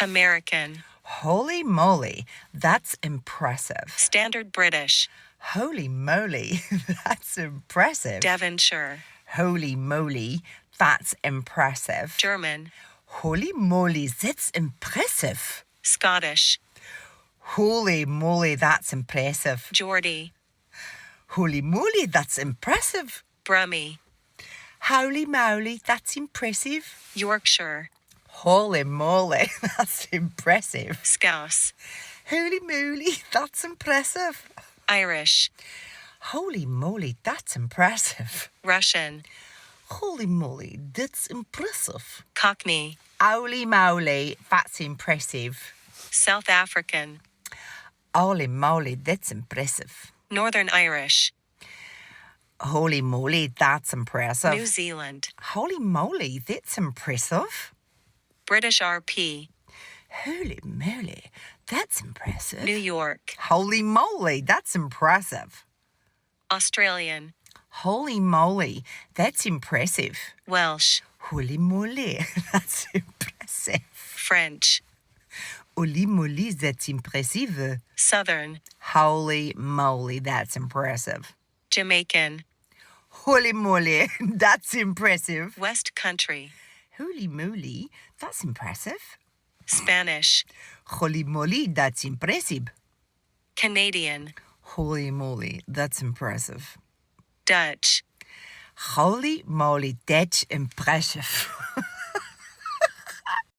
American. Holy moly, that's impressive. Standard British. Holy moly, that's impressive. Devonshire. Holy moly, that's impressive. German. Holy moly, that's impressive. Scottish. Holy moly, that's impressive. Geordie. Holy moly, that's impressive. Brummie. Holy moly, that's impressive. Yorkshire. Holy moly, that's impressive. Scouse. Holy moly, that's impressive. Irish. Holy moly, that's impressive. Russian. Holy moly, that's impressive. Cockney. Holy moly, that's impressive. South African. Holy moly, that's impressive. Northern Irish. Holy moly, that's impressive. New Zealand. Holy moly, that's impressive. British RP. Holy moly, that's impressive. New York. Holy moly, that's impressive. Australian. Holy moly, that's impressive. Welsh. Holy moly, that's impressive. French. Holy moly, that's impressive. Southern. Holy moly, that's impressive. Jamaican. Holy moly, that's impressive. West Country. Holy moly, that's impressive. Spanish. Holy moly, that's impressive. Canadian. Holy moly, that's impressive. Dutch. Holy moly, that's impressive.